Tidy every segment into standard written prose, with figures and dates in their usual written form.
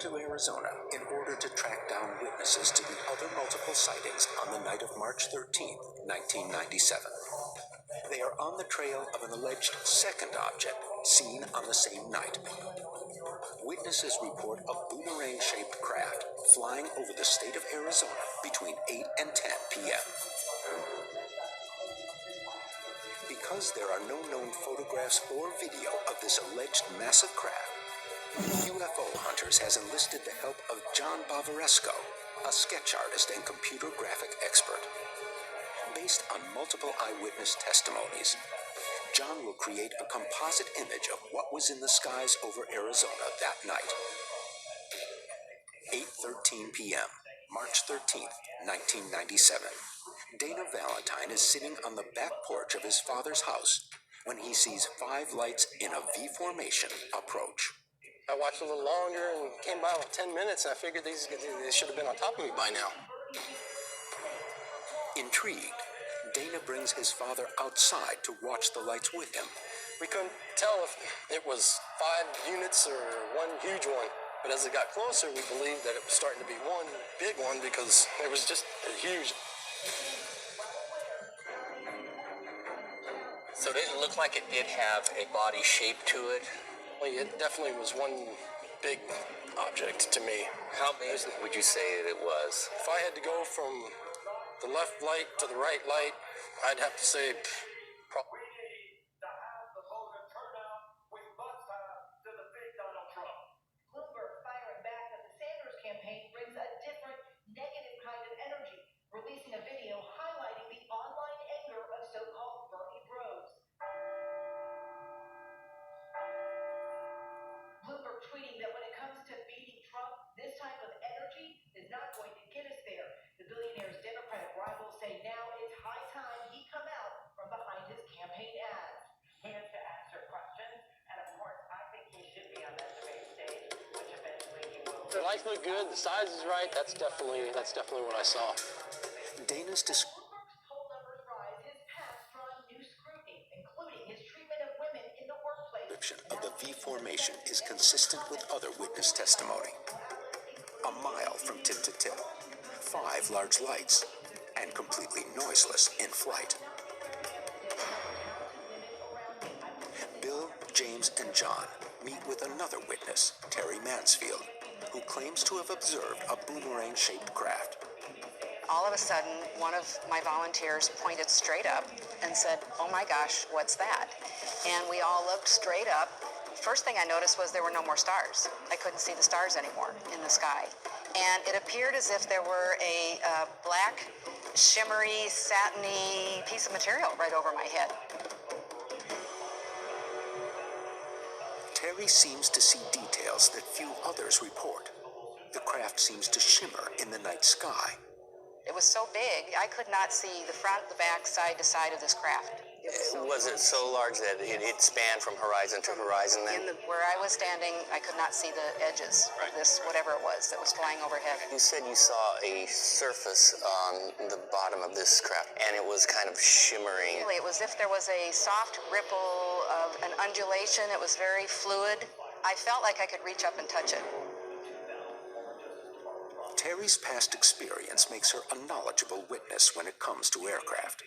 to Arizona in order to track down witnesses to the other multiple sightings on the night of March 13th, 1997. They are on the trail of an alleged second object seen on the same night. Witnesses report a boomerang-shaped craft flying over the state of Arizona between 8 and 10 p.m. Because there are no known photographs or video of this alleged massive craft, UFO Hunters has enlisted the help of John Bavaresco, a sketch artist and computer graphic expert. Based on multiple eyewitness testimonies, John will create a composite image of what was in the skies over Arizona that night. 8:13 p.m., March 13th, 1997. Dana Valentine is sitting on the back porch of his father's house when he sees 5 lights in a V formation approach. I watched a little longer and came by with 10 minutes, and I figured they should have been on top of me by now. Intrigued, Dana brings his father outside to watch the lights with him. We couldn't tell if it was 5 units or one huge one, but as it got closer, we believed that it was starting to be one big one because it was just huge. So did it look like it did have a body shape to it? Well, it definitely was one big object to me. How big would you say that it was? If I had to go from the left light to the right light, I'd have to say probably. Bloomberg firing back at the Sanders campaign brings a different, negative kind of energy, releasing a video highlighting the online anger of so-called Bernie bros. Bloomberg tweeting that when it comes to beating Trump, this type of energy is not going to get us there. The billionaire's Democratic rivals say now it's high time he come out from behind his campaign ads. Here to answer questions, and of course, I think he should be on that debate stage, which eventually he will. The lights look good, the size is right. That's definitely what I saw. Dana's Bloomberg's poll numbers rise, his past drawing new scrutiny, including his treatment of women in the workplace. description of the V formation is consistent with other witness testimony. A mile from tip to tip, 5 large lights, and completely noiseless in flight. Bill, James, and John meet with another witness, Terry Mansfield, who claims to have observed a boomerang-shaped craft. All of a sudden, one of my volunteers pointed straight up and said, "Oh my gosh, what's that?" And we all looked straight up. First thing I noticed was there were no more stars. I couldn't see the stars anymore in the sky. And it appeared as if there were a black, shimmery, satiny piece of material right over my head. Terry seems to see details that few others report. The craft seems to shimmer in the night sky. It was so big, I could not see the front, the back, side to side of this craft. Was it so large that it spanned from horizon to horizon then? Where I was standing, I could not see the edges of this, whatever it was that was flying overhead. You said you saw a surface on the bottom of this craft, and it was kind of shimmering. It was as if there was a soft ripple of an undulation. It was very fluid. I felt like I could reach up and touch it. Terry's past experience makes her a knowledgeable witness when it comes to aircraft.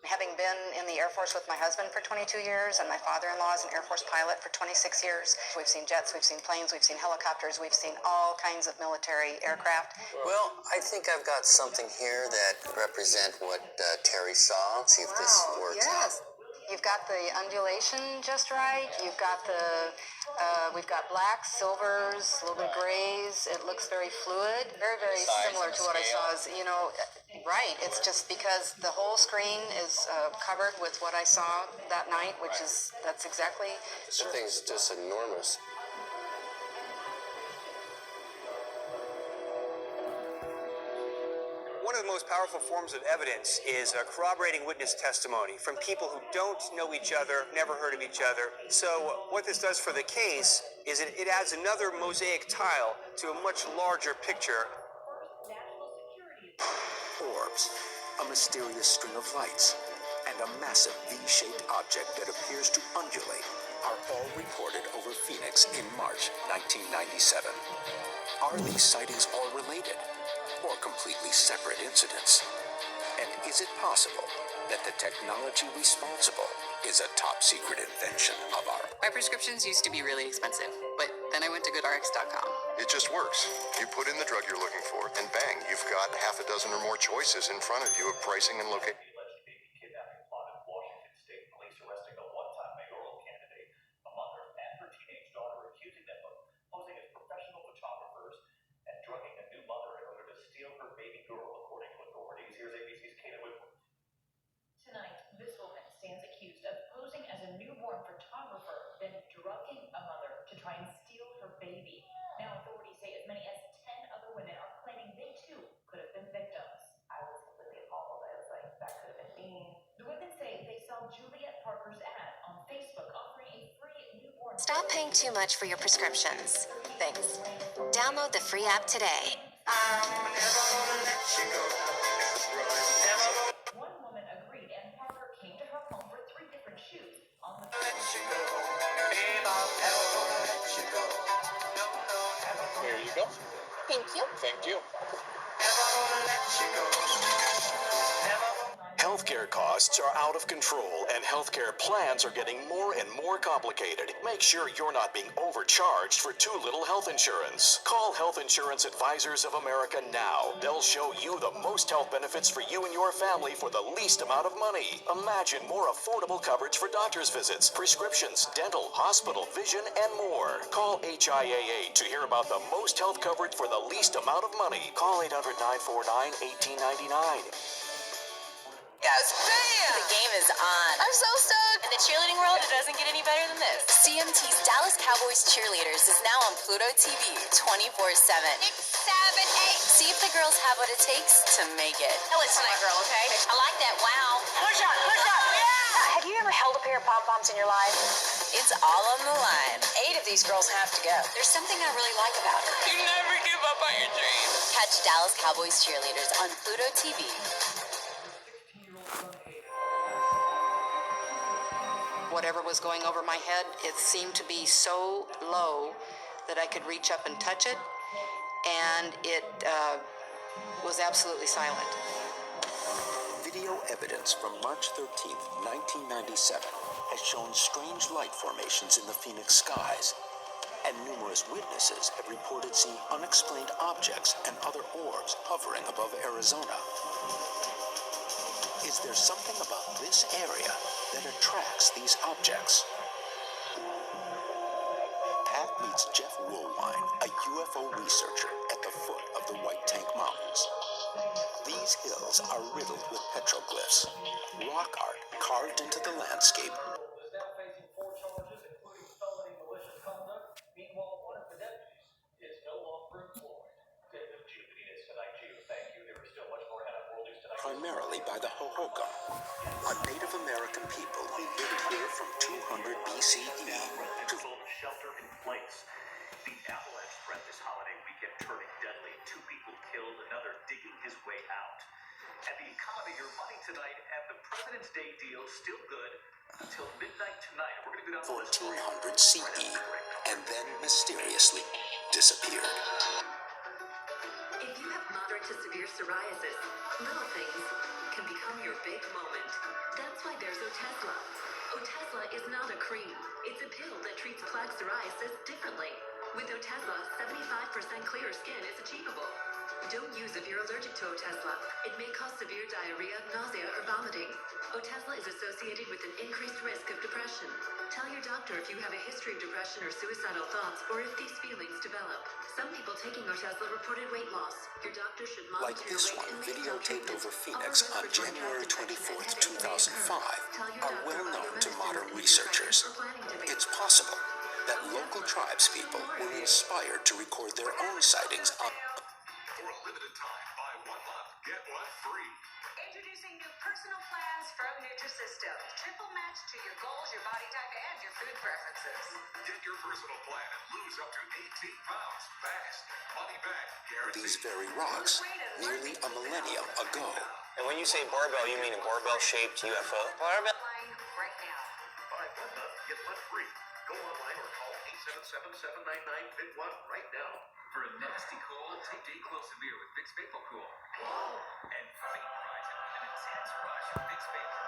Having been in the Air Force with my husband for 22 years, and my father-in-law is an Air Force pilot for 26 years, we've seen jets, we've seen planes, we've seen helicopters, we've seen all kinds of military aircraft. Well, I think I've got something here that represent what Terry saw. See if this works out. You've got the undulation just right. You've got we've got blacks, silvers, a little bit grays. It looks very fluid, very, very similar to what I saw. Right. It's just because the whole screen is covered with what I saw that night, that's exactly. This thing's just enormous. One of the most powerful forms of evidence is corroborating witness testimony from people who don't know each other, never heard of each other. So what this does for the case is it adds another mosaic tile to a much larger picture. Orbs, a mysterious string of lights, and a massive V-shaped object that appears to undulate are all reported over Phoenix in March 1997. Are these sightings all related, or completely separate incidents? And is it possible that the technology responsible is a top-secret invention of our... My prescriptions used to be really expensive, but then I went to GoodRx.com. It just works. You put in the drug you're looking for, and bang, you've got half a dozen or more choices in front of you of pricing and location. Alleged baby kidnapping plot in Washington State. Police arresting a one-time mayoral candidate, a mother, and her teenage daughter, accusing them of posing as professional photographers and drugging a new mother in order to steal her baby girl, according to authorities. Here's ABC's Kate Whitworth. Tonight, this woman stands accused of posing as a newborn photographer, then drugging a mother to try and steal her baby. Now, authorities say as many as 10 other women are claiming they too could have been victims. I was completely appalled. I was like, that could have been me. The women say they saw Juliet Parker's ad on Facebook offering a free newborn. Stop paying too much for your prescriptions. Thanks. Download the free app today. One woman agreed, and Parker came to her home for 3 different shoots on the Here you go. Thank you. Thank you. Healthcare costs are out of control, and healthcare plans are getting more and more complicated. Make sure you're not being overcharged for too little health insurance. Call Health Insurance Advisors of America now. They'll show you the most health benefits for you and your family for the least amount of money. Imagine more affordable coverage for doctor's visits, prescriptions, dental, hospital, vision, and more. Call HIAA to hear about the most health coverage for the least amount of money. Call 800-949-1899. Yes, bam! The game is on. I'm so stoked. In the cheerleading world, it doesn't get any better than this. CMT's Dallas Cowboys Cheerleaders is now on Pluto TV 24/7. 6, 7, 8. See if the girls have what it takes to make it. Now listen, my girl, okay? I like that. Wow. Push up, yeah! Have you ever held a pair of pom-poms in your life? It's all on the line. 8 of these girls have to go. There's something I really like about her. You never give up on your dreams. Catch Dallas Cowboys Cheerleaders on Pluto TV. Whatever was going over my head, it seemed to be so low that I could reach up and touch it, and it was absolutely silent. Video evidence from March 13th, 1997 has shown strange light formations in the Phoenix skies, and numerous witnesses have reported seeing unexplained objects and other orbs hovering above Arizona. Is there something about this area that attracts these objects? Pat meets Jeff Woolwine, a UFO researcher at the foot of the White Tank Mountains. These hills are riddled with petroglyphs, rock art carved into the landscape. Is now facing 4 charges, including felony malicious conduct. Meanwhile, one of the deputies is no longer employed. David Giovannidis tonight. Gio, thank you. There is still much more ahead on World News Tonight. Primarily by the Hohokam, a Native American people who lived here from 200 BCE to shelter in place. The avalanche threat this holiday weekend turning deadly. 2 people killed, another digging his way out. And the economy, your money tonight, and the President's Day deal still good until midnight tonight. We're going to go down the list for you. 1400 CE, and then mysteriously disappeared. If you have moderate to severe psoriasis, little things can become your big moment. That's why there's Otezla. Otezla is not a cream. It's a pill that treats plaque psoriasis differently. With Otezla, 75% clearer skin is achievable. Don't use if you're allergic to Otezla. It may cause severe diarrhea, nausea, or vomiting. Otezla is associated with an increased risk of depression. Tell your doctor if you have a history of depression or suicidal thoughts, or if these feelings develop. Some people taking Otezla reported weight loss. Your doctor should monitor Like your this weight one, and make videotaped treatments. over Phoenix on January 24th, 2005, are well known to modern researchers. It's possible that local tribespeople were inspired to record their own sightings on... For a limited time, buy 1 month, get 1 free. Introducing new personal plans from Nutrisystem. Triple match to your goals, your body type, and your food preferences. Get your personal plan and lose up to 18 pounds fast. Money back guaranteed. these very rocks nearly a millennium ago. And when you say barbell, you mean a barbell-shaped UFO? Barbell. Right now. Buy 1 month, get 1 free. 877-799-FIT1 right now. For a nasty cold, take Dayquil Severe with Vicks Vapor Cool. And vaporize it with an intense rush of Vicks Vapor.